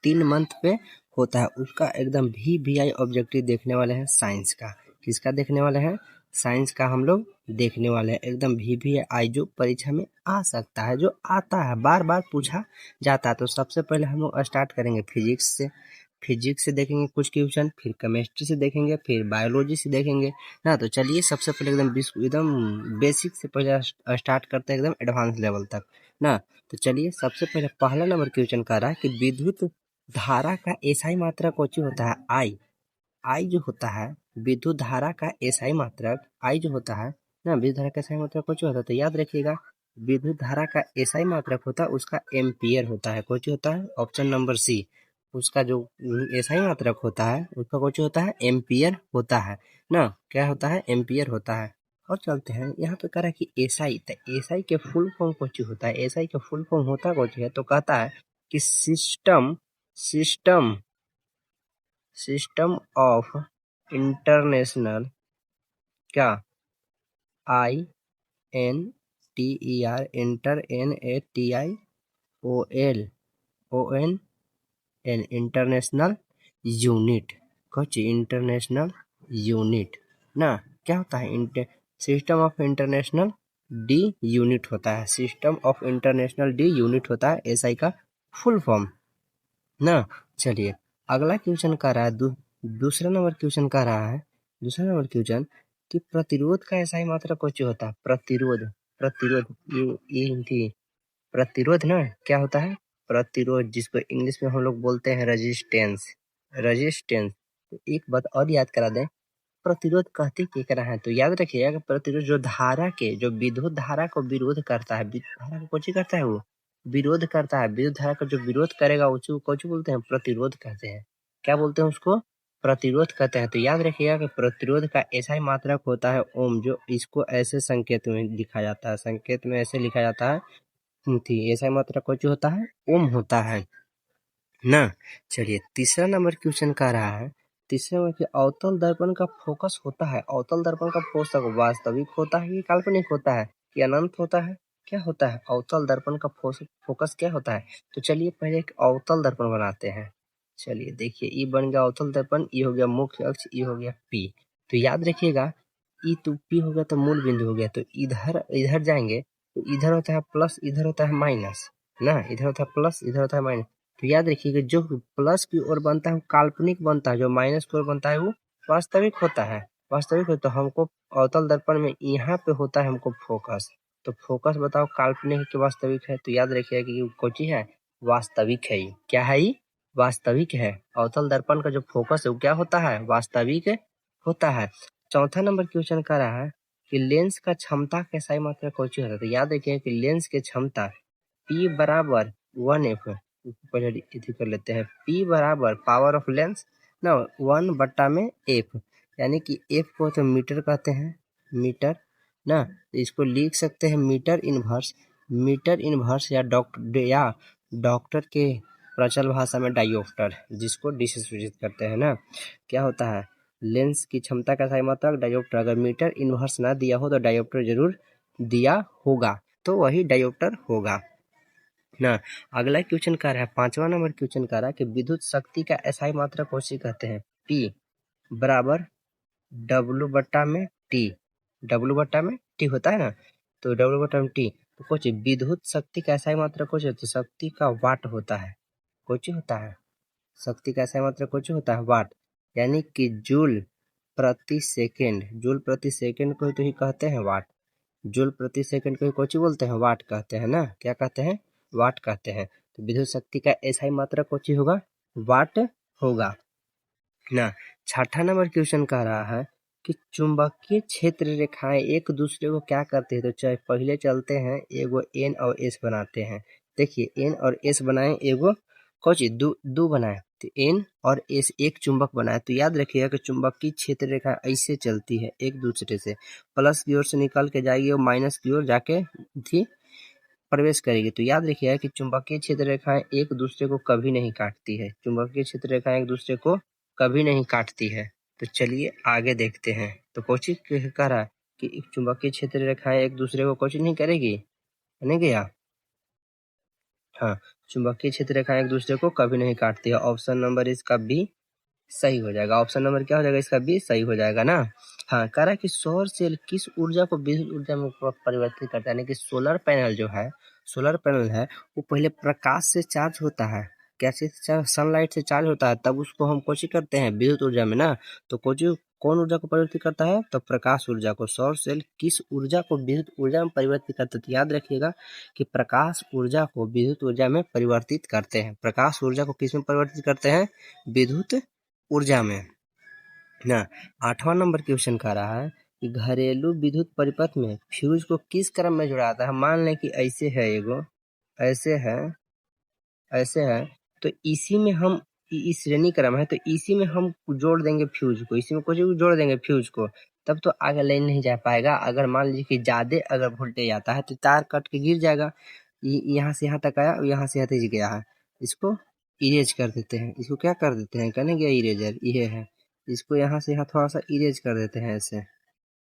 3 month पे होता है उसका एकदम VVI ऑब्जेक्टिव देखने वाले हैं साइंस का। किसका देखने वाले हैं? साइंस का हम लोग देखने वाले हैं। एकदम VVI जो परीक्षा में आ सकता है, जो आता है, बार बार पूछा जाता है। तो सबसे पहले हम लोग स्टार्ट करेंगे फिजिक्स से। फिजिक्स से देखेंगे कुछ क्वेश्चन, फिर केमिस्ट्री से देखेंगे, फिर बायोलॉजी से देखेंगे ना। तो चलिए सबसे पहले एकदम बेसिक से पहले स्टार्ट करते हैं एकदम एडवांस लेवल तक ना। तो चलिए सबसे पहले पहला नंबर क्वेश्चन कह रहा है कि विद्युत धारा का एसआई मात्रक कौन होता है? आई। आई जो होता है विद्युत धारा का एसआई मात्रक, आई जो होता है ना, विद्युत धारा का एसआई मात्रक कौन होता है? तो याद रखिएगा विद्युत धारा का एसआई मात्रक होता है उसका एम्पियर होता है। कौन होता है? Option number C. उसका जो एसआई मात्रक होता है उसका कौन होता है? एम्पियर होता है ना। क्या होता है? एम्पियर होता है। और चलते हैं यहाँ पे कह रहा है कि एसआई, तो एसआई के फुल फॉर्म कौन होता है? एसआई का फुल फॉर्म होता कौन है? तो कहता है कि system system system of international, क्या, INTER, inter NATION international unit. कुछ इंटरनेशनल यूनिट ना। क्या होता है? System of international D unit होता है। System of international D unit होता है एसआई का फुल फॉर्म ना। चलिए अगला क्वेश्चन कर रहा है दूसरा नंबर क्वेश्चन कर रहा है दूसरा नंबर क्वेश्चन कि प्रतिरोध का एसआई मात्रा कौन होता है? प्रतिरोध, प्रतिरोध ये हिंदी प्रतिरोध ना। क्या होता है? प्रतिरोध, जिसको इंग्लिश में हम लोग बोलते हैं रेजिस्टेंस। रेजिस्टेंस। तो एक बात और याद करा दें, प्रतिरोध कहते केकरा है? तो याद रखिएगा कि प्रतिरोध जो धारा के, जो विद्युत धारा को विरोध करता है, विद्युत धारा को कौन करता है? वो विरोध करता है। विद्युत धारा का जो विरोध करेगा उसको कौन बोलते हैं? प्रतिरोध कहते हैं। क्या बोलते हैं उसको? प्रतिरोध कहते हैं। तो याद रखिएगा कि प्रतिरोध का ऐसा ही मात्रक होता है ओम, जो इसको ऐसे संकेत में लिखा जाता है, संकेत में ऐसे लिखा जाता है थी। ऐसा ही मात्रक कौन होता है? ओम होता है ना। चलिए तीसरा नंबर क्वेश्चन कह रहा है तीसरे में कि अवतल दर्पण का फोकस होता है, अवतल दर्पण का फोकस वास्तविक होता है कि काल्पनिक होता है कि अनंत होता है? क्या होता है? अवतल दर्पण का फोकस क्या होता है? तो चलिए पहले एक अवतल दर्पण बनाते हैं। चलिए देखिए ये बन गया अवतल दर्पण, ये हो गया मुख्य अक्ष, ये हो गया पी। तो याद रखिएगा ई तो पी हो गया तो मूल बिंदु हो गया। तो इधर इधर जाएंगे तो इधर होता है प्लस, इधर होता है माइनस ना। इधर होता है प्लस, इधर होता है माइनस। तो याद रखिएगा जो प्लस की ओर बनता है वो काल्पनिक बनता है, जो माइनस की ओर बनता है वो वास्तविक होता है। वास्तविक हो तो हमको अवतल दर्पण में यहाँ पे होता है हमको फोकस। तो फोकस बताओ काल्पनिक है कि वास्तविक है? तो याद रखिएगा कि कौन चीज है? वास्तविक है। ये क्या है? ये वास्तविक है। अवतल दर्पण का जो फोकस है वो क्या होता है? वास्तविक होता है। चौथा नंबर क्वेश्चन का रहा है कि लेंस का क्षमता का एसआई मात्रा कौन सी होता है? तो याद रखिए कि लेंस की क्षमता P बराबर 1F, पहले इधर कर लेते हैं। P बराबर पावर ऑफ लेंस ना 1/F, यानी कि F को तो मीटर कहते हैं, मीटर ना। इसको लिख सकते हैं मीटर इनवर्स, या डॉक्टर के प्रचल भाषा में डायोप्टर, जिसको डिस्क्रिप्ट करते हैं ना। क्या होता है? लेंस की क्षमता का सही मात्रक डायोप्टर। अगर मीटर इनवर्स ना दिया हो तो डायोप्टर जरूर दिया होगा, तो वही डायोप्टर होगा ना। अगला क्वेश्चन कर रहा है 5वां नंबर क्वेश्चन कर रहा है कि विद्युत शक्ति का एसआई मात्रा कौन सी कहते हैं? P बराबर W/T। W/T होता है ना, तो W/T। तो कुछ विद्युत शक्ति का एसआई मात्रा कुछ होती है? शक्ति का वाट होता है। कुछ होता है शक्ति का एसआई मात्रा कुछ होता है? वाट, यानी कि जूल प्रति सेकेंड। जूल प्रति सेकेंड को तो ही कहते हैं वाट। जूल प्रति सेकंड को कौन बोलते हैं? वाट कहते हैं ना। क्या कहते हैं? वाट कहते हैं। तो विद्युत शक्ति का एसआई मात्रा कौन होगा? वाट होगा ना। छठा नंबर क्वेश्चन कह रहा है कि चुंबकीय क्षेत्र रेखाएं एक दूसरे को क्या करते हैं? तो चाहे पहले चलते हैं एगो N और S बनाते हैं। देखिए N और S बनाए, एगो कौन दो बनाए, तो N और S एक चुंबक बनाए। तो याद रखिएगा कि चुंबकीय क्षेत्र रेखा ऐसे चलती है एक दूसरे से, प्लस की ओर से निकल के जाएगी और माइनस की ओर जाके थी प्रवेश करेगी। तो याद रखिएगा कि चुंबकीय क्षेत्र रेखाएं एक दूसरे को कभी नहीं काटती है। चुंबकीय क्षेत्र रेखाएं एक दूसरे को कभी नहीं काटती है। तो चलिए आगे देखते हैं। तो कोचिंग कह रहा है कि चुंबकीय क्षेत्र रेखाएं एक दूसरे को कोचिंग नहीं करेगी, नहीं गया। हाँ, चुंबकीय क्षेत्र रेखाएं एक दूसरे को कभी नहीं काटती है। ऑप्शन नंबर इसका बी सही हो जाएगा। ऑप्शन नंबर क्या हो जाएगा इसका? बी सही हो जाएगा ना। हाँ, कह रहा है कि सौर सेल किस ऊर्जा को विद्युत ऊर्जा में परिवर्तित करता है, यानी कि सोलर पैनल है वो पहले प्रकाश से चार्ज होता है। कैसे? सनलाइट से चार्ज होता है, तब उसको हम कोशिश करते हैं विद्युत ऊर्जा में ना। तो कौन ऊर्जा को परिवर्तित करता है? तो प्रकाश ऊर्जा को। सौर सेल किस ऊर्जा को विद्युत ऊर्जा में परिवर्तित करते हैं? तो याद रखिएगा कि प्रकाश ऊर्जा को विद्युत ऊर्जा में परिवर्तित करते हैं। प्रकाश ऊर्जा को किस में परिवर्तित करते हैं? विद्युत ऊर्जा में ना। 8वां नंबर क्वेश्चन कह रहा है कि घरेलू विद्युत परिपथ में फ्यूज को किस क्रम में जोड़ा जाता है? मान लें कि ऐसे है एगो, ऐसे है तो इसी में हम इस श्रेणी क्रम है तो इसी में हम जोड़ देंगे फ्यूज को, इसी में कुछ जोड़ देंगे फ्यूज को, तब तो आगे लाइन नहीं जा पाएगा। अगर मान लीजिए कि ज्यादा अगर वोल्टेज आता है तो तार कट के गिर जाएगा। यहाँ से यहाँ तक आया, यहाँ से यहाँ तक गया है, इसको इरेज कर देते हैं। इसको क्या कर देते हैं? कहने गया इरेजर, ये है। इसको यहाँ से यहाँ थोड़ा सा इरेज कर देते हैं। ऐसे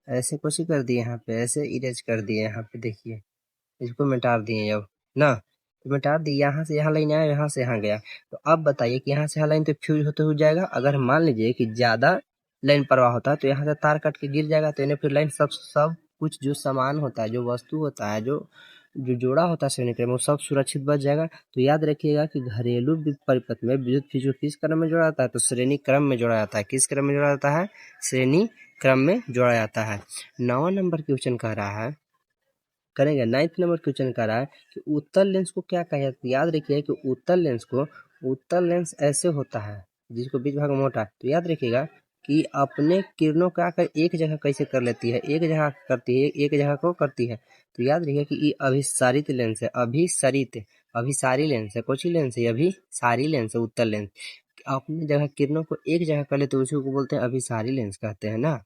ऐसे कोशिश कर दिए, यहाँ पे ऐसे इरेज कर दिए, यहाँ पे देखिए इसको मिटा दिए अब ना। तो मिटा दी, यहाँ से यहाँ लाइन आया, यहाँ से यहाँ गया। तो अब बताइए कि यहाँ से यहाँ लाइन तो फ्यूज होते हो जाएगा। अगर मान लीजिए कि ज्यादा लाइन प्रवाह होता है तो यहाँ से तार कट के गिर जाएगा, तो इन्हें फिर लाइन सब कुछ जो सामान होता है, जो वस्तु होता है, जो जो जोड़ा होता है श्रेणी क्रम में, वो सब सुरक्षित बच जाएगा। तो याद रखिएगा कि घरेलू परिपथ में विद्युत फ्यूज को किस क्रम में जोड़ा जाता है? तो श्रेणी क्रम में जोड़ा जाता है। किस क्रम में जोड़ा जाता है? श्रेणी क्रम में जोड़ा जाता है। 9वां नंबर क्वेश्चन कह रहा है, करेंगे 9th नंबर क्वेश्चन कह रहा है कि उत्तल लेंस को क्या कहा जाता है? याद रखिए कि उत्तल लेंस ऐसे होता है जिसको बीच भाग मोटा। तो याद रखिएगा कि अपने किरणों का एक जगह कैसे कर लेती है, एक जगह करती है, एक जगह को करती है। तो याद रखिए कि ये अभिसारित लेंस है, अभिसारी लेंस है। कौन सी लेंस है? अभिसारी लेंस है, उत्तल लेंस। अपनी जगह किरणों को एक जगह कर लेते, उसी को बोलते हैं अभिसारी लेंस कहते हैं ना।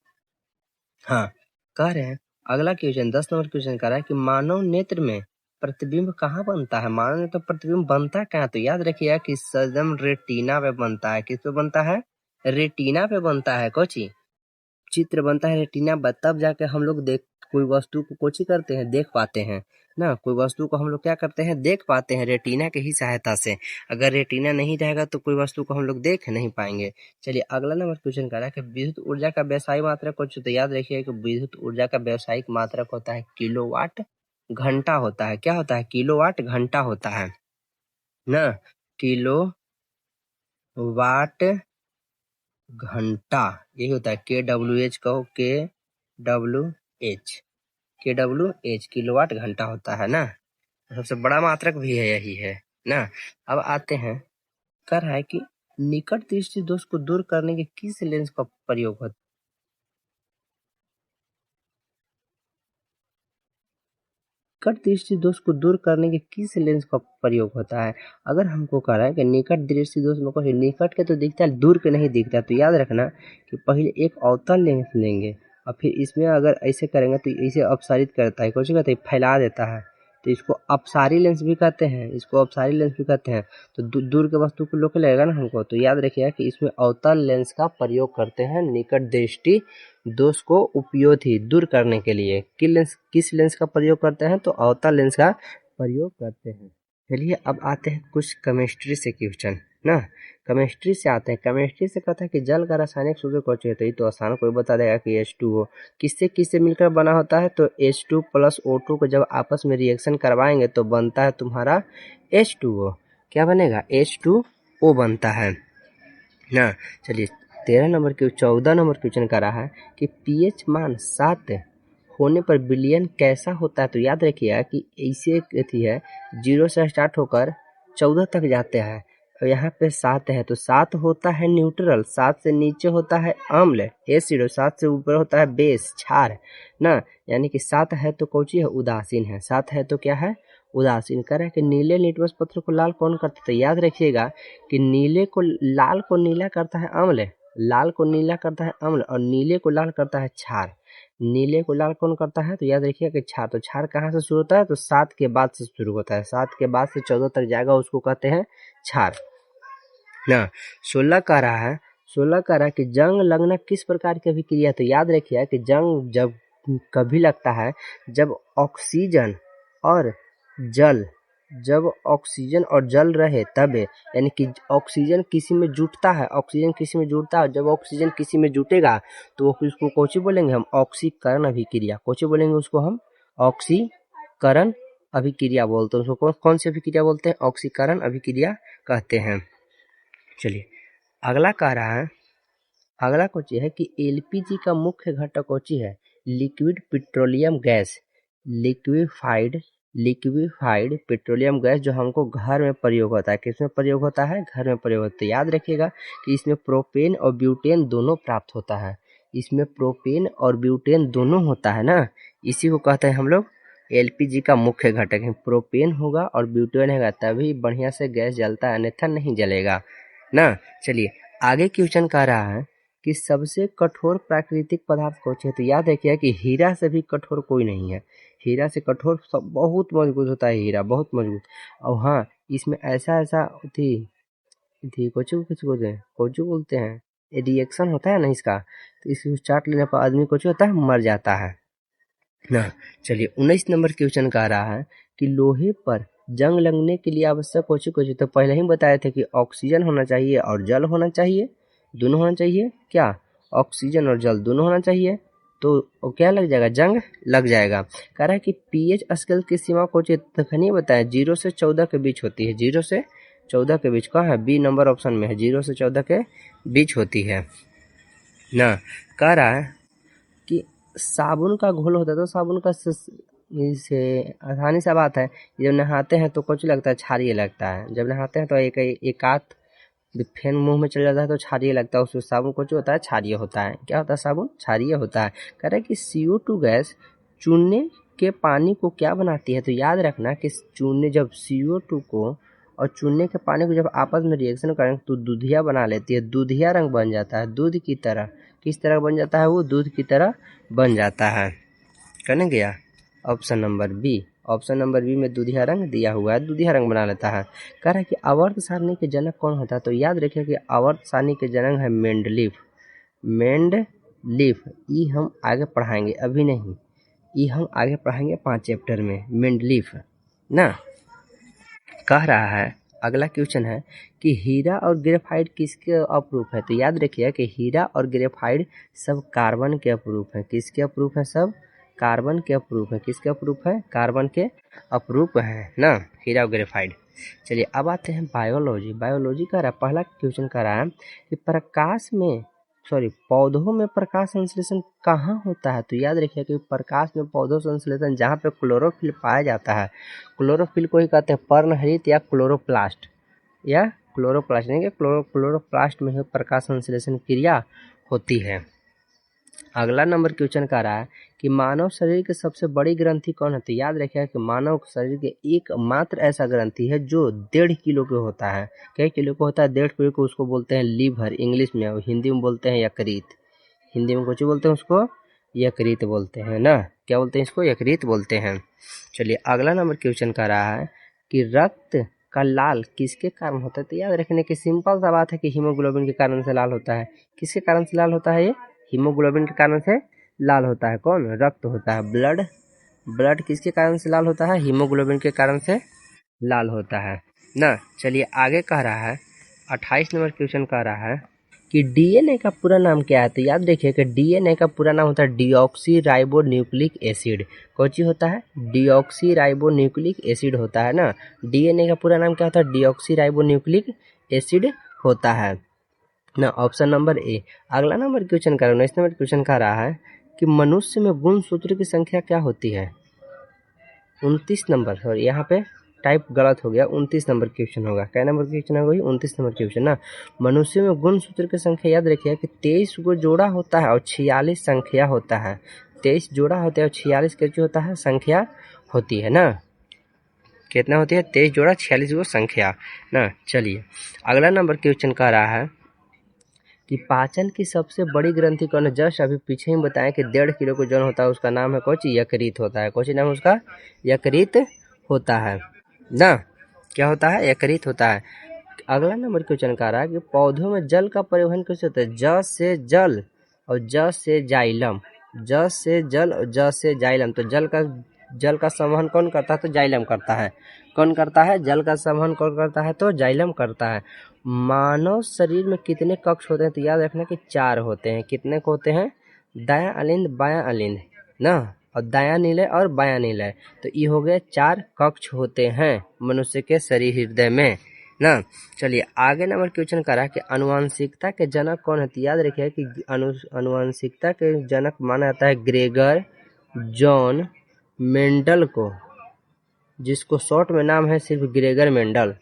हाँ, कह रहे हैं अगला क्वेश्चन 10 नंबर क्वेश्चन कह रहा है कि मानव नेत्र में प्रतिबिंब कहाँ बनता है? मानव नेत्र में प्रतिबिंब बनता कहाँ? तो याद रखिएगा कि सदम रेटिना पे बनता है। किस पे बनता है? रेटिना पे बनता है। कोची चित्र बनता है रेटिना पर, तब जाके हम लोग कोई वस्तु को कोची करते हैं, देख पाते हैं ना। कोई वस्तु को हम लोग क्या करते हैं? देख पाते हैं रेटिना के ही सहायता से। अगर रेटिना नहीं रहेगा तो कोई वस्तु को हम लोग देख नहीं पाएंगे। चलिए अगला नंबर क्वेश्चन कर रहा है कि विद्युत ऊर्जा का व्यावसायिक मात्रक कुछ। तो याद रखिए कि विद्युत ऊर्जा का व्यावसायिक मात्रक होता है किलोवाट घंटा होता है। क्या होता है? किलोवाट घंटा होता है ना। किलो वाट घंटा यही होता है। KWH कहो, KWH किलोवाट घंटा होता है ना। सबसे बड़ा मात्रक भी है, यही है ना। अब आते हैं, कह रहा है कि निकट दृष्टि दोष को दूर करने के किस लेंस का प्रयोग होता है? निकट दृष्टि दोष को दूर करने के किस लेंस का प्रयोग होता है? अगर हमको कह रहा है कि निकट दृष्टि दोष में कुछ निकट के तो दिखता है, दूर के नहीं दिखता है, तो याद रखना कि पहले एक अवतल लेंस लेंगे और फिर इसमें अगर ऐसे करेंगे तो इसे अपसारित करता है, कुछ कहते हैं फैला देता है। तो इसको अपसारी लेंस भी कहते हैं, तो दूर के वस्तु को लोकल लगेगा ना हमको। तो याद रखिएगा कि इसमें अवतल लेंस का प्रयोग करते हैं निकट दृष्टि दोष को उपयोग ही दूर करने के लिए। किस लेंस का प्रयोग करते हैं? तो अवतल लेंस का प्रयोग करते हैं। चलिए अब आते हैं कुछ केमिस्ट्री से क्वेश्चन ना। केमिस्ट्री से आते हैं। केमिस्ट्री से कहता है कि जल का रासायनिक सूत्र कौन सी होता है? तो आसान, कोई बता देगा कि H2O। किससे मिलकर बना होता है? तो H2 प्लस O2 को जब आपस में रिएक्शन करवाएंगे तो बनता है तुम्हारा H2O। क्या बनेगा? H2O बनता है ना। चलिए 14 नंबर क्वेश्चन का रहा है कि pH मान 7 होने पर विलयन कैसा होता है? तो याद रखिएगा कि ऐसे थी है 0 से स्टार्ट होकर 14 तक जाते हैं और यहाँ पे 7 है तो 7 होता है न्यूट्रल, 7 से नीचे होता है अम्ल एसिड, 7 से ऊपर होता है बेस क्षार ना। यानी कि 7 है तो कौन सी है? उदासीन है। 7 है तो क्या है? उदासीन। कर है कि नीले लिटमस पत्र को लाल कौन करता है? तो याद रखिएगा कि लाल को नीला करता है अम्ल, लाल को नीला करता है अम्ल और नीले को लाल करता है क्षार। नीले को लाल कौन करता है? तो याद रखिएगा कि क्षार। तो क्षार कहाँ से शुरू होता है? तो 7 के बाद से शुरू होता है, 7 के बाद से 14 तक जाएगा, उसको कहते हैं क्षार ना। 16 कह रहा है कि जंग लगना किस प्रकार की अभिक्रिया? तो याद रखिए कि जंग जब कभी लगता है जब ऑक्सीजन और जल जब ऑक्सीजन और जल रहे तब, यानी कि ऑक्सीजन किसी में जुटता है, ऑक्सीजन किसी में जुटता है, जब ऑक्सीजन किसी में जुटेगा तो उसको कौची बोलेंगे हम, ऑक्सीकरण अभिक्रिया। कौची बोलेंगे उसको हम, ऑक्सीकरण अभिक्रिया बोलते हैं उसको। कौन सी अभिक्रिया बोलते हैं, ऑक्सीकरण अभिक्रिया कहते हैं। चलिए अगला कह रहा है, अगला कौची है कि एलपीजी का मुख्य घटक कौची है, liquid petroleum gas, liquefied petroleum gas, जो हमको घर में प्रयोग होता है। किसमें प्रयोग होता है, घर में प्रयोग होता है। याद रखिएगा कि इसमें प्रोपेन और ब्यूटेन दोनों प्राप्त होता है, इसमें प्रोपेन और ब्यूटेन दोनों होता है ना, इसी को कहते हैं हम लोग एलपीजी का मुख्य घटक है। प्रोपेन होगा और ब्यूटेन होगा तभी बढ़िया से गैस जलता है, अन्यथा नहीं जलेगा ना। चलिए आगे क्वेश्चन कह रहा है कि सबसे कठोर प्राकृतिक पदार्थ कौन है, तो याद रखिए कि हीरा से भी कठोर कोई नहीं है, हीरा से कठोर सब बहुत मजबूत होता है, हीरा बहुत मजबूत। और हाँ, इसमें ऐसा थी कुछ बोलते हैं रिएक्शन होता है ना इसका, तो इसको चाट लेने पर आदमी कुछ होता है, मर जाता है ना। चलिए 19 नंबर क्वेश्चन का रहा है कि लोहे पर जंग लगने के लिए आवश्यक कुछ तो पहले ही बताए थे कि ऑक्सीजन होना चाहिए और जल होना चाहिए, दोनों होना चाहिए। क्या, ऑक्सीजन और जल दोनों होना चाहिए, तो क्या लग जाएगा, जंग लग जाएगा। कह रहा है कि पीएच स्केल की सीमा कुछ तखनी बताए 0 से 14 के बीच होती है, 0 से 14 के बीच। कहाँ है, बी नंबर ऑप्शन में है, 0 से 14 के बीच होती है ना। कह रहा है कि साबुन का घोल होता है, तो साबुन का इसे आसानी से बात है, जब नहाते हैं तो कुछ लगता है, क्षारीय लगता है। जब नहाते हैं तो एक आध फेन मुंह में चल जाता है तो क्षारीय लगता है, उसमें साबुन कुछ होता है, क्षारीय होता है। क्या होता है, साबुन क्षारीय होता है। कह रहा है कि CO2 गैस चूने के पानी को क्या बनाती है, तो याद रखना कि चूने जब CO2 को और चूने के पानी को जब आपस में रिएक्शन करें तो दूधिया बना लेती है, दूधिया रंग बन जाता है, दूध की तरह। किस तरह बन जाता है, वो दूध की तरह बन जाता है। कहने गया option number B, option number B में दूधिया रंग दिया हुआ है, दूधिया रंग बना लेता है। कह रहा है कि आवर्त सारणी के जनक कौन होता है, तो याद रखिए कि आवर्त सारणी के जनक है मेंडलीफ, मेंडलीफ। ये हम आगे पढ़ाएंगे, अभी नहीं, ये हम आगे पढ़ाएंगे 5 चैप्टर में, मेंडलीफ ना। कह रहा है अगला क्वेश्चन है कि हीरा और ग्रेफाइट किसके अप्रूफ है, तो याद रखिए कि हीरा और ग्रेफाइट सब कार्बन के अप्रूफ है। किसके अप्रूफ है, सब कार्बन के अप्रूफ है। किसके अप्रूफ है, कार्बन के अप्रूफ है ना, हीरा और ग्रेफाइट। चलिए अब आते हैं बायोलॉजी। बायोलॉजी का पहला क्वेश्चन कर रहा है कि पौधों में प्रकाश संश्लेषण कहाँ होता है, तो याद रखिए कि प्रकाश में पौधों संश्लेषण जहाँ पे क्लोरोफिल पाया जाता है, क्लोरोफिल को ही कहते हैं पर्णहरित या क्लोरोप्लास्ट, नहीं कि क्लोरोप्लास्ट में ही प्रकाश संश्लेषण क्रिया होती है। अगला नंबर क्वेश्चन का रहा है कि मानव शरीर की सबसे बड़ी ग्रंथि कौन है, तो याद रखिए कि मानव शरीर के एकमात्र ऐसा ग्रंथि है जो 1.5 किलो के होता है। कई किलो का होता है, 1.5 किलो को उसको बोलते हैं लीवर इंग्लिश में, और हिंदी में बोलते हैं यकृत। हिंदी में कुछ बोलते हैं उसको, यकृत बोलते हैं ना। क्या बोलते हैं इसको, यकृत बोलते हैं। चलिए अगला नंबर क्वेश्चन का रहा है कि रक्त का लाल किसके कारण होता है, तो याद रखने की सिंपल सा बात है कि हीमोग्लोबिन के कारण से लाल होता है। किसके कारण से लाल होता है, ये हीमोग्लोबिन के कारण से लाल होता है। कौन, रक्त होता है, ब्लड किसके कारण से लाल होता है, हीमोग्लोबिन के कारण से लाल होता है ना। चलिए आगे कह रहा है 28 नंबर क्वेश्चन कह रहा है कि डीएनए का पूरा नाम क्या है, तो याद रखिए कि डीएनए का पूरा नाम होता है डीऑक्सी राइबो न्यूक्लिक एसिड। कौन सी होता है, डीऑक्सी राइबो न्यूक्लिक एसिड होता है ना। डीएनए का पूरा नाम क्या होता है, डीऑक्सी राइबो न्यूक्लिक एसिड होता है ना, ऑप्शन नंबर ए। अगला नंबर क्वेश्चन का 19 नंबर क्वेश्चन का रहा है कि मनुष्य में गुणसूत्र की संख्या क्या होती है। 29 नंबर, सॉरी यहाँ पे टाइप गलत हो गया, 29 नंबर क्वेश्चन होगा। क्या नंबर क्वेश्चन होगा, 29 नंबर क्वेश्चन ना। मनुष्य में गुणसूत्र की संख्या याद रखिए कि 23 को जोड़ा होता है और 46 संख्या होता है। 23 जोड़ा होता है और 46 क्या होता है, संख्या होती है ना। कितना होती है, 23 जोड़ा 46 वो संख्या ना। चलिए अगला नंबर क्वेश्चन का रहा है कि पाचन की सबसे बड़ी ग्रंथि कौन है। जस्ट अभी पीछे ही बताएं कि 1.5 किलो को जौन होता है उसका नाम है कौन, यकृत होता है। कौन सी नाम है उसका, यकृत होता है ना। क्या होता है, यकृत होता है। अगला नंबर क्वेश्चन का रहा है कि पौधों में जल का परिवहन कैसे होता है। ज से जल और ज से जाइलम, ज से जल और ज से जाइलम। तो जल का जल का संवहन कौन करता है? तो जाइलम करता है। कौन करता है? जल का संवहन कौन करता है? तो जाइलम करता है। मानव शरीर में कितने कक्ष होते हैं? तो याद रखना कि 4 होते हैं। कितने को होते हैं? दायां अलिंद, बायां अलिंद ना, और दायां निलय और बायां निलय। तो ये हो गए 4 कक्ष होते हैं मनुष्य के शरीर हृदय में ना। चलिए आगे नंबर क्वेश्चन करा कि अनुवांशिकता के जनक कौन है? तो याद रखिए कि अनुवांशिकता के जनक माना जाता है ग्रेगर जॉन मेंडल को, जिसको शॉर्ट में नाम है सिर्फ ग्रेगर मेंडल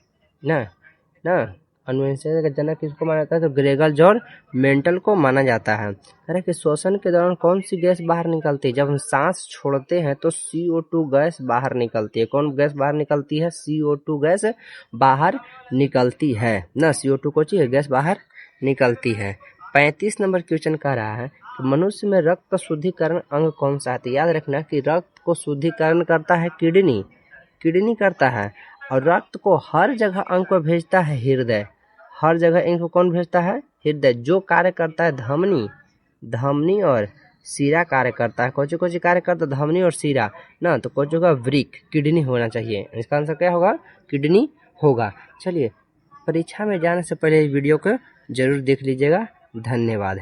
ना। अनुवंशिकता का जनक किसको माना जाता है? तो ग्रेगर जॉन मेंडल को माना जाता है। अरे कि श्वसन के दौरान कौन सी गैस बाहर निकलती है? जब हम सांस छोड़ते हैं तो CO2 गैस बाहर निकलती है। कौन गैस बाहर निकलती है? CO2 गैस बाहर निकलती है ना। CO2 को चाहिए गैस बाहर निकलती है। 35 नंबर क्वेश्चन कह रहा है कि मनुष्य में रक्त का शुद्धिकरण अंग कौन सा है? तो याद रखना कि रक्त को शुद्धिकरण करता है किडनी करता है, और रक्त को हर जगह अंग को भेजता है हृदय। हर जगह इनको कौन भेजता है? हृदय। जो कार्य करता है धमनी और सीरा कार्य करता है। कौन सी कार्य करता है? धमनी और सीरा ना। तो कौन होगा? वृक्क, किडनी होना चाहिए। इसका आंसर क्या होगा? किडनी होगा। चलिए परीक्षा में जाने से पहले इस वीडियो को जरूर देख लीजिएगा। धन्यवाद।